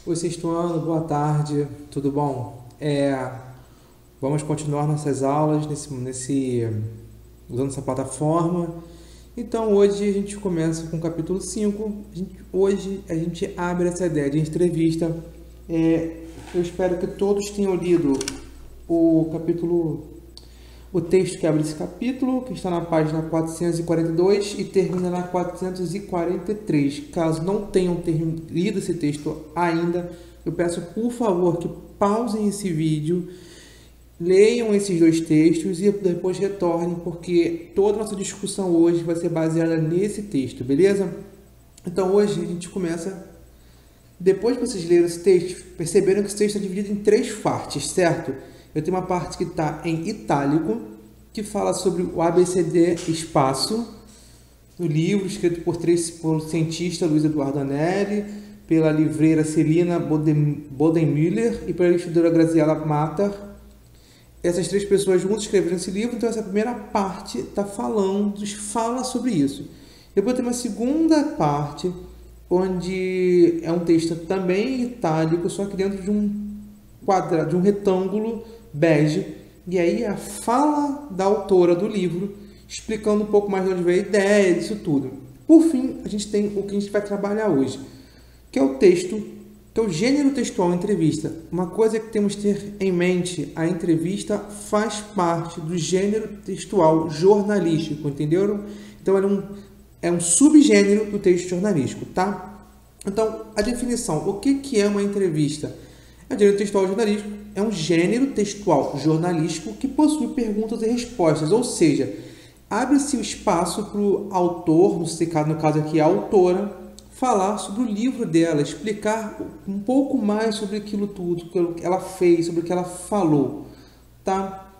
Oi, sexto ano, boa tarde, tudo bom? Vamos continuar nossas aulas usando essa plataforma. Então, hoje a gente começa com o capítulo 5. Hoje a gente abre essa ideia de entrevista. Eu espero que todos tenham lido o capítulo, o texto que abre esse capítulo, que está na página 442 e termina na 443. Caso não tenham lido esse texto ainda, eu peço por favor que pausem esse vídeo, leiam esses dois textos e depois retornem, porque toda a nossa discussão hoje vai ser baseada nesse texto, beleza? Então hoje a gente começa. Depois que vocês leram esse texto, perceberam que esse texto é dividido em três partes, certo? Eu tenho uma parte que está em itálico, que fala sobre o ABCD espaço, no livro escrito por cientista Luiz Eduardo Anelli, pela livreira Celina Bodenmüller e pela ilustradora Graziella Matter. Essas três pessoas juntas escreveram esse livro, então essa primeira parte fala sobre isso. Depois tem uma segunda parte, onde é um texto também itálico, só que dentro de um quadrado, de um retângulo bege, e aí a fala da autora do livro, explicando um pouco mais de onde veio a ideia disso tudo. Por fim, a gente tem o que a gente vai trabalhar hoje, que é o texto, que é o gênero textual entrevista. Uma coisa que temos que ter em mente: a entrevista faz parte do gênero textual jornalístico, entenderam? Então é um subgênero do texto jornalístico, tá? Então, a definição: o que é uma entrevista? O gênero textual jornalístico é um gênero textual jornalístico que possui perguntas e respostas, ou seja, abre-se o espaço para o autor, no caso aqui a autora, falar sobre o livro dela, explicar um pouco mais sobre aquilo tudo que ela fez, sobre o que ela falou, tá?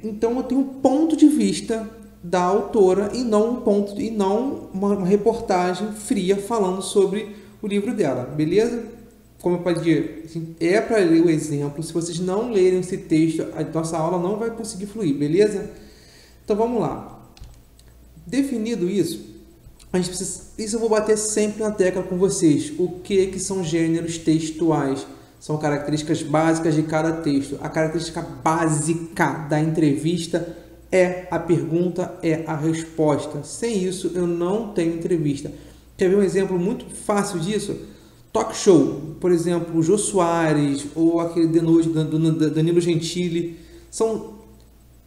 Então eu tenho um ponto de vista da autora e não uma reportagem fria falando sobre o livro dela, beleza? Como eu posso dizer, assim, é para ler o exemplo. Se vocês não lerem esse texto, a nossa aula não vai conseguir fluir, beleza? Então vamos lá. Definido isso, a gente precisa, isso eu vou bater sempre na tecla com vocês. O que são gêneros textuais? São características básicas de cada texto. A característica básica da entrevista é a pergunta, é a resposta. Sem isso, eu não tenho entrevista. Quer ver um exemplo muito fácil disso? Talk show, por exemplo, o Jô Soares ou aquele The Noite do Danilo Gentili. São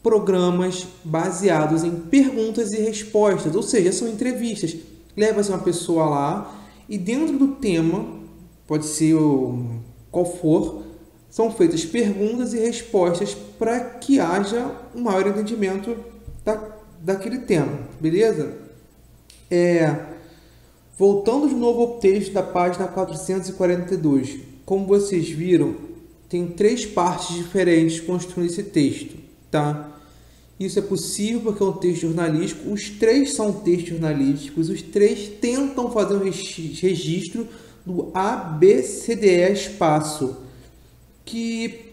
programas baseados em perguntas e respostas, ou seja, são entrevistas. Leva-se uma pessoa lá e dentro do tema, pode ser qual for, são feitas perguntas e respostas para que haja um maior entendimento daquele tema, beleza? Voltando de novo ao texto da página 442, como vocês viram, tem três partes diferentes construindo esse texto, tá? Isso é possível porque é um texto jornalístico, os três são textos jornalísticos, os três tentam fazer um registro do ABCDE espaço, que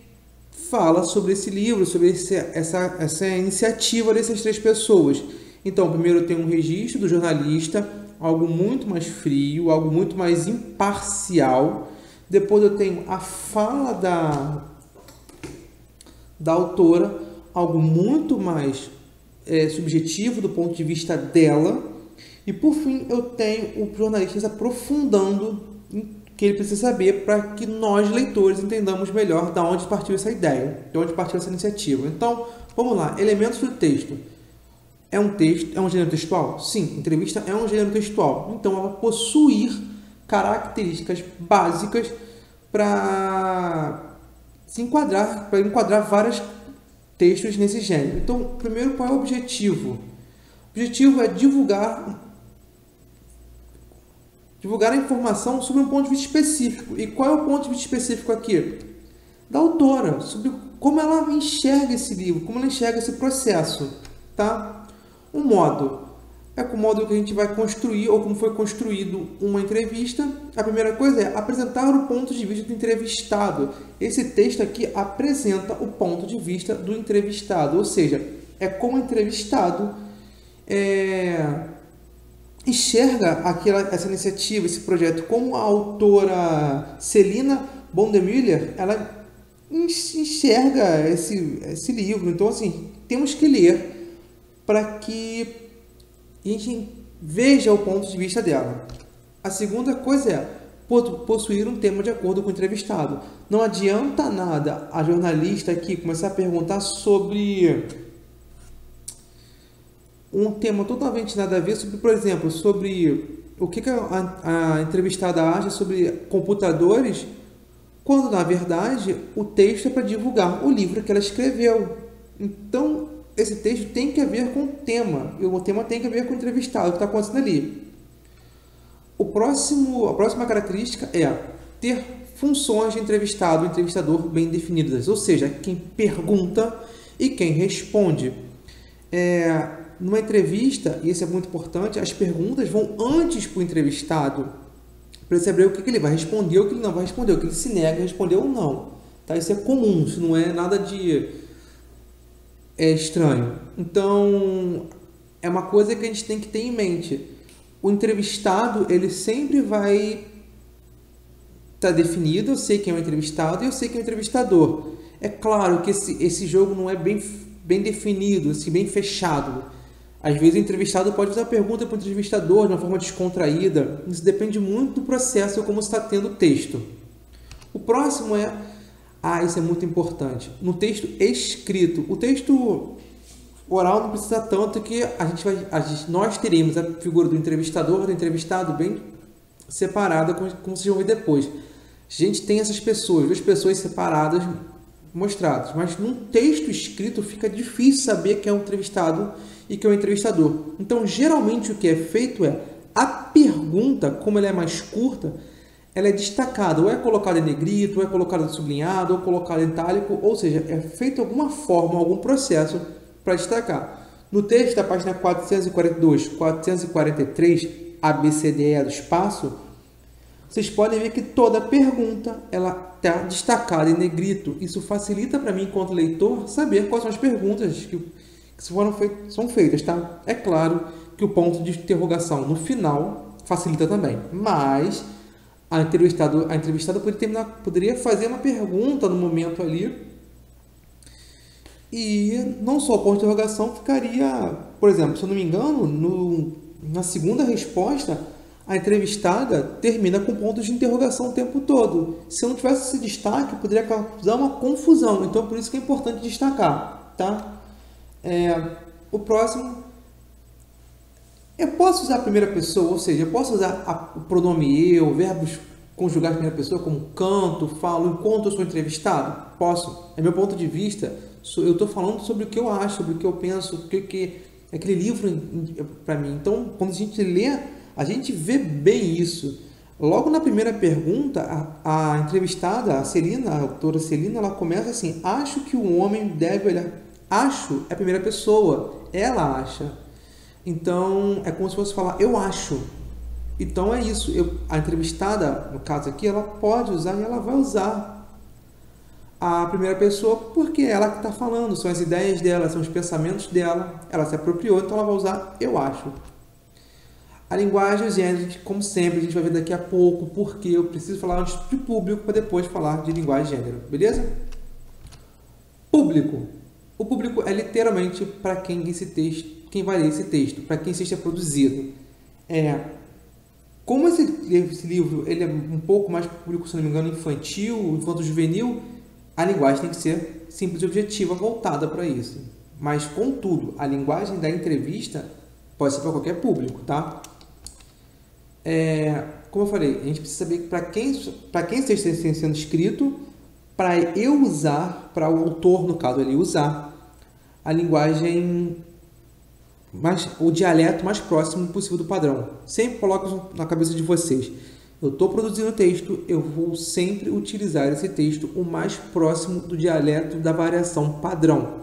fala sobre esse livro, sobre essa iniciativa dessas três pessoas. Então, primeiro tem um registro do jornalista, algo muito mais frio, algo muito mais imparcial. Depois eu tenho a fala da autora, algo muito mais subjetivo do ponto de vista dela. E por fim eu tenho o jornalista aprofundando em que ele precisa saber para que nós, leitores, entendamos melhor de onde partiu essa ideia, de onde partiu essa iniciativa. Então, vamos lá, elementos do texto. É um gênero textual? Sim, entrevista é um gênero textual. Então, ela possuir características básicas para enquadrar vários textos nesse gênero. Então, primeiro, qual é o objetivo? O objetivo é divulgar a informação sobre um ponto de vista específico. E qual é o ponto de vista específico aqui? Da autora, sobre como ela enxerga esse livro, como ela enxerga esse processo, tá? O modo é com o modo que a gente vai construir, ou como foi construído uma entrevista. A primeira coisa é apresentar o ponto de vista do entrevistado. Esse texto aqui apresenta o ponto de vista do entrevistado, ou seja, é como o entrevistado enxerga essa iniciativa, esse projeto, como a autora Celina Bondemüller, ela enxerga esse livro. Então, assim, temos que ler para que a gente veja o ponto de vista dela. A segunda coisa é possuir um tema de acordo com o entrevistado. Não adianta nada a jornalista aqui começar a perguntar sobre um tema totalmente nada a ver, sobre, por exemplo, sobre o que a entrevistada acha sobre computadores, quando na verdade o texto é para divulgar o livro que ela escreveu. Então, esse texto tem que ver com o tema, e o tema tem que ver com o entrevistado, o que está acontecendo ali. A próxima característica é ter funções de entrevistado e entrevistador bem definidas, ou seja, quem pergunta e quem responde. Numa entrevista, e isso é muito importante, as perguntas vão antes para o entrevistado, para ele saber o que ele vai responder, o que ele não vai responder, o que ele se nega a responder ou não. Tá? Isso é comum, isso não é nada de estranho. Então, é uma coisa que a gente tem que ter em mente. O entrevistado, ele sempre vai estar definido. Eu sei quem é o entrevistado e eu sei quem é o entrevistador. É claro que esse jogo não é bem definido, assim, bem fechado. Às vezes o entrevistado pode fazer a pergunta para o entrevistador de uma forma descontraída. Isso depende muito do processo ou como está tendo o texto. O próximo isso é muito importante. No texto escrito, o texto oral não precisa tanto, que nós teremos a figura do entrevistador, do entrevistado bem separada, como vocês vão ver depois. A gente tem essas pessoas, duas pessoas separadas mostradas, mas num texto escrito fica difícil saber quem é o entrevistado e quem é o entrevistador. Então, geralmente o que é feito a pergunta, como ela é mais curta, ela é destacada, ou é colocada em negrito, ou é colocada sublinhado, ou colocada em itálico, ou seja, é feito alguma forma, algum processo para destacar. No texto da página 442, 443, ABCDE do espaço, vocês podem ver que toda pergunta ela está destacada em negrito. Isso facilita para mim, enquanto leitor, saber quais são as perguntas que são feitas, tá? É claro que o ponto de interrogação no final facilita também, mas a entrevistada poderia fazer uma pergunta no momento ali, e não só o ponto de interrogação ficaria, por exemplo, se eu não me engano, na segunda resposta, a entrevistada termina com pontos de interrogação o tempo todo. Se eu não tivesse esse destaque, poderia causar uma confusão. Então, por isso que é importante destacar, tá? O próximo, eu posso usar a primeira pessoa, ou seja, eu posso usar o pronome eu, verbos conjugados em primeira pessoa, como canto, falo, enquanto eu sou entrevistado? Posso. É meu ponto de vista. Eu estou falando sobre o que eu acho, sobre o que eu penso, o que aquele livro para mim. Então, quando a gente lê, a gente vê bem isso. Logo na primeira pergunta, a entrevistada, a autora Celina, ela começa assim: acho que o homem deve olhar. Acho é a primeira pessoa, ela acha. Então, é como se fosse falar, eu acho. Então, é isso. A entrevistada, no caso aqui, ela pode usar e ela vai usar a primeira pessoa porque é ela que está falando, são as ideias dela, são os pensamentos dela, ela se apropriou, então ela vai usar eu acho. A linguagem, gente, como sempre, a gente vai ver daqui a pouco, porque eu preciso falar antes de público para depois falar de linguagem e gênero, beleza? Público. O público é literalmente para quem vai ler esse texto, para quem esteja produzido. Como esse livro ele é um pouco mais público, se não me engano, infantil, infanto-juvenil, a linguagem tem que ser simples e objetiva, voltada para isso. Mas, contudo, a linguagem da entrevista pode ser para qualquer público, tá? Como eu falei, a gente precisa saber para quem esteja sendo escrito, para eu usar, para o autor, no caso, ele usar a linguagem, o dialeto mais próximo possível do padrão. Sempre coloco na cabeça de vocês. Eu estou produzindo texto, eu vou sempre utilizar esse texto o mais próximo do dialeto da variação padrão.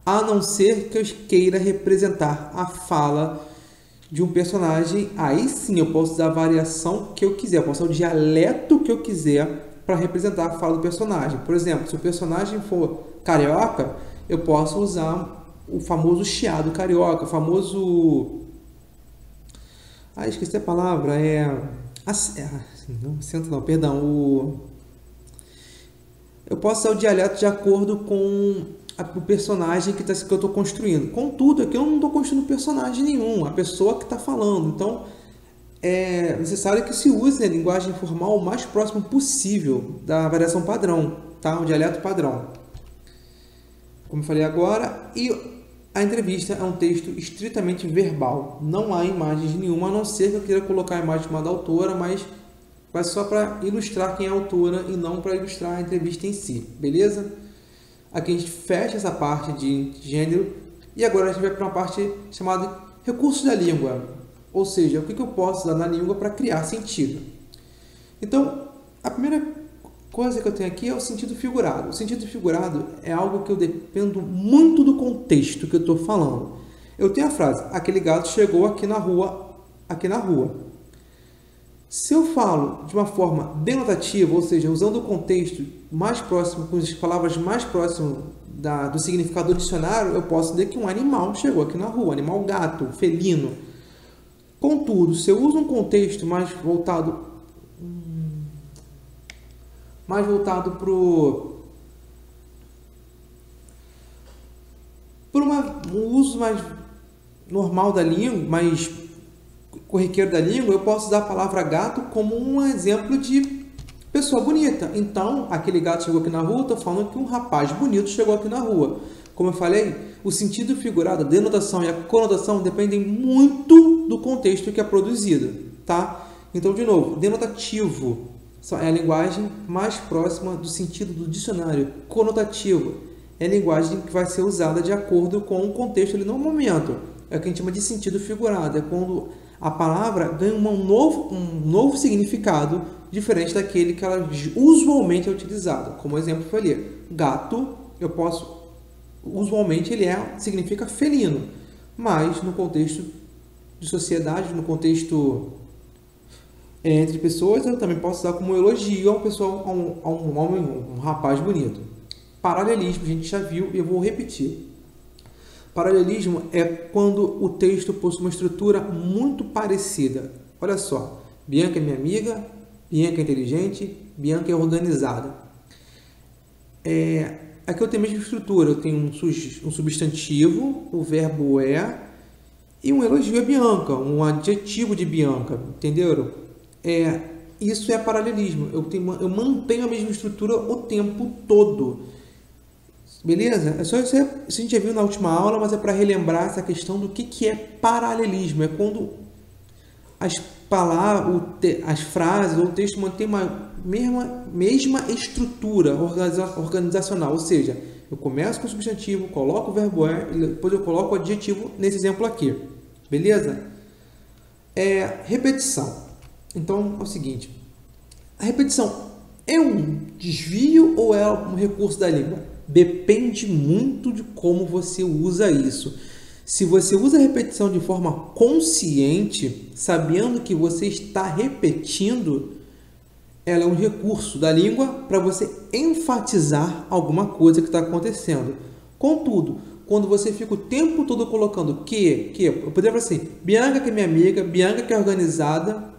A não ser que eu queira representar a fala de um personagem, aí sim eu posso usar a variação que eu quiser, eu posso usar o dialeto que eu quiser para representar a fala do personagem. Por exemplo, se o personagem for carioca, eu posso usar o famoso chiado carioca, o famoso Esqueci a palavra. Não, acento não, perdão. Eu posso usar o dialeto de acordo com o personagem que eu estou construindo. Contudo, aqui eu não estou construindo personagem nenhum, a pessoa que está falando. Então, é necessário que se use a linguagem formal o mais próximo possível da variação padrão, tá? O dialeto padrão. Como eu falei agora, e a entrevista é um texto estritamente verbal. Não há imagens nenhuma, a não ser que eu queira colocar a imagem de uma da autora, mas vai só para ilustrar quem é a autora e não para ilustrar a entrevista em si, beleza? Aqui a gente fecha essa parte de gênero e agora a gente vai para uma parte chamada recursos da língua, ou seja, o que eu posso usar na língua para criar sentido. Então, a primeira coisa que eu tenho aqui é o sentido figurado. O sentido figurado é algo que eu dependo muito do contexto que eu estou falando. Eu tenho a frase, aquele gato chegou aqui na rua. Se eu falo de uma forma denotativa, ou seja, usando o contexto mais próximo, com as palavras mais próximas do significado do dicionário, eu posso dizer que um animal chegou aqui na rua, animal gato, felino. Contudo, se eu uso um contexto mais voltado para um uso mais normal da língua, mais corriqueiro da língua, eu posso usar a palavra gato como um exemplo de pessoa bonita. Então, aquele gato chegou aqui na rua, estou falando que um rapaz bonito chegou aqui na rua. Como eu falei, o sentido figurado, a denotação e a conotação dependem muito do contexto que é produzido, tá? Então, de novo, denotativo é a linguagem mais próxima do sentido do dicionário. Conotativo é a linguagem que vai ser usada de acordo com o contexto ali no momento. É o que a gente chama de sentido figurado. É quando a palavra ganha um novo significado diferente daquele que ela usualmente é utilizada. Como exemplo foi ali, gato, usualmente ele significa felino, mas no contexto de sociedade, no contexto entre pessoas, eu também posso usar como elogio a um homem, um rapaz bonito. Paralelismo, a gente já viu e eu vou repetir. Paralelismo é quando o texto possui uma estrutura muito parecida. Olha só, Bianca é minha amiga, Bianca é inteligente, Bianca é organizada. Aqui eu tenho a mesma estrutura, eu tenho um substantivo, o verbo é, e um elogio a Bianca, um adjetivo de Bianca, entenderam? Isso é paralelismo, eu mantenho a mesma estrutura o tempo todo. Beleza? Isso a gente já viu na última aula, mas é para relembrar essa questão do que é paralelismo. É quando as palavras, as frases ou o texto mantém uma mesma estrutura organizacional. Ou seja, eu começo com o substantivo, coloco o verbo é e depois eu coloco o adjetivo nesse exemplo aqui. Beleza? Repetição. Então é o seguinte, a repetição é um desvio ou é um recurso da língua? Depende muito de como você usa isso. Se você usa a repetição de forma consciente, sabendo que você está repetindo, ela é um recurso da língua para você enfatizar alguma coisa que está acontecendo. Contudo, quando você fica o tempo todo colocando eu poderia falar assim, Bianca que é minha amiga, Bianca que é organizada,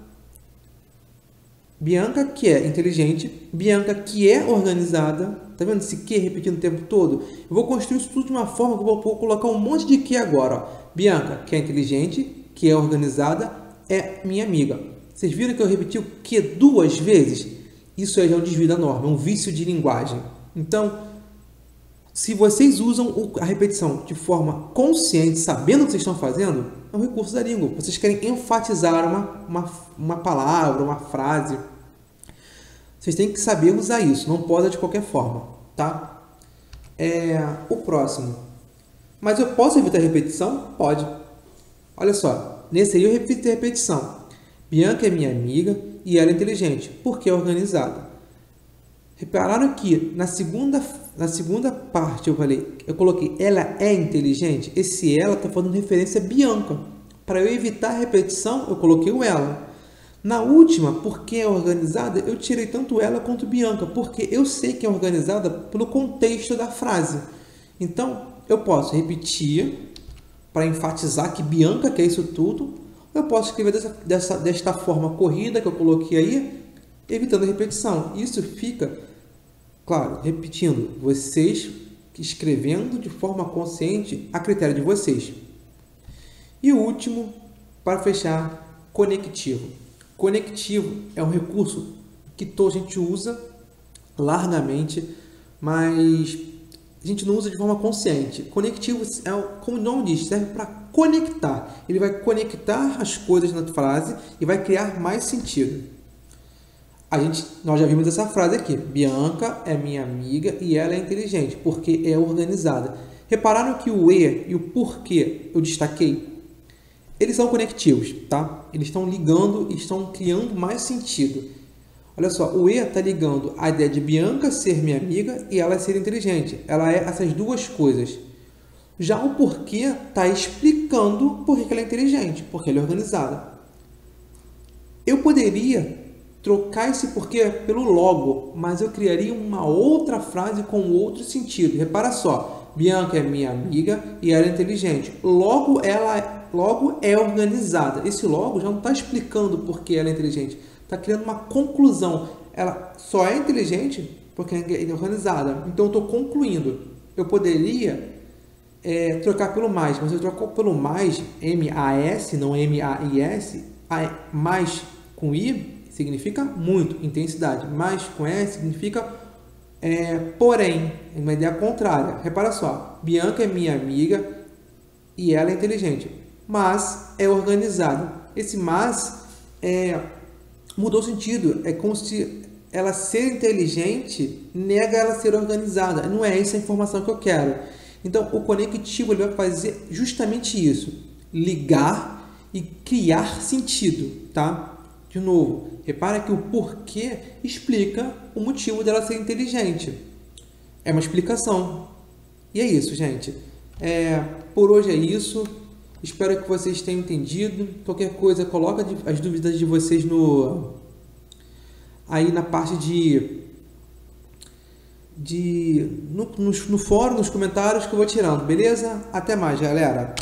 Bianca que é inteligente, Bianca que é organizada. Tá vendo esse que repetindo o tempo todo? Eu vou construir isso tudo de uma forma que eu vou colocar um monte de que agora. Ó. Bianca que é inteligente, que é organizada, é minha amiga. Vocês viram que eu repeti o que 2 vezes? Isso aí já é um desvio da norma, é um vício de linguagem. Então, se vocês usam a repetição de forma consciente, sabendo o que vocês estão fazendo, é um recurso da língua. Vocês querem enfatizar uma palavra, uma frase. Vocês têm que saber usar isso, não pode de qualquer forma, tá? O próximo. Mas eu posso evitar a repetição? Pode. Olha só, nesse aí eu repito a repetição. Bianca é minha amiga e ela é inteligente, porque é organizada. Repararam que na segunda parte eu coloquei ela é inteligente? Esse ela está fazendo referência a Bianca. Para eu evitar a repetição, eu coloquei o ela. Na última, porque é organizada, eu tirei tanto ela quanto Bianca, porque eu sei que é organizada pelo contexto da frase. Então, eu posso repetir para enfatizar que Bianca quer isso tudo, Eu posso escrever desta forma corrida que eu coloquei aí, evitando a repetição. Isso fica, claro, repetindo, vocês escrevendo de forma consciente a critério de vocês. E o último, para fechar, conectivo. Conectivo é um recurso que a gente usa largamente, mas a gente não usa de forma consciente. Conectivo, como o nome diz, serve para conectar. Ele vai conectar as coisas na frase e vai criar mais sentido. Nós já vimos essa frase aqui. Bianca é minha amiga e ela é inteligente, porque é organizada. Repararam que o e e o porquê eu destaquei? Eles são conectivos, tá? Eles estão ligando e estão criando mais sentido. Olha só, o e está ligando a ideia de Bianca ser minha amiga e ela ser inteligente. Ela é essas duas coisas. Já o porquê está explicando por que ela é inteligente, porque ela é organizada. Eu poderia trocar esse porquê pelo logo, mas eu criaria uma outra frase com outro sentido. Repara só, Bianca é minha amiga e ela é inteligente. Logo é organizada. Esse logo já não está explicando por que ela é inteligente. Está criando uma conclusão. Ela só é inteligente porque é organizada. Então, eu estou concluindo. Eu poderia trocar pelo mais, mas eu troco pelo mais, M-A-S, não M-A-I-S, mais com I significa muito, intensidade. Mais com S significa porém, uma ideia contrária. Repara só, Bianca é minha amiga e ela é inteligente, mas é organizada. Esse mas mudou o sentido. É como se ela ser inteligente nega ela ser organizada. Não é essa a informação que eu quero. Então, o conectivo ele vai fazer justamente isso. Ligar e criar sentido, tá? De novo, repara que o porquê explica o motivo dela ser inteligente. É uma explicação. E é isso, gente. Por hoje é isso. Espero que vocês tenham entendido. Qualquer coisa, coloca as dúvidas de vocês aí na parte no fórum, nos comentários que eu vou tirando, beleza? Até mais, galera!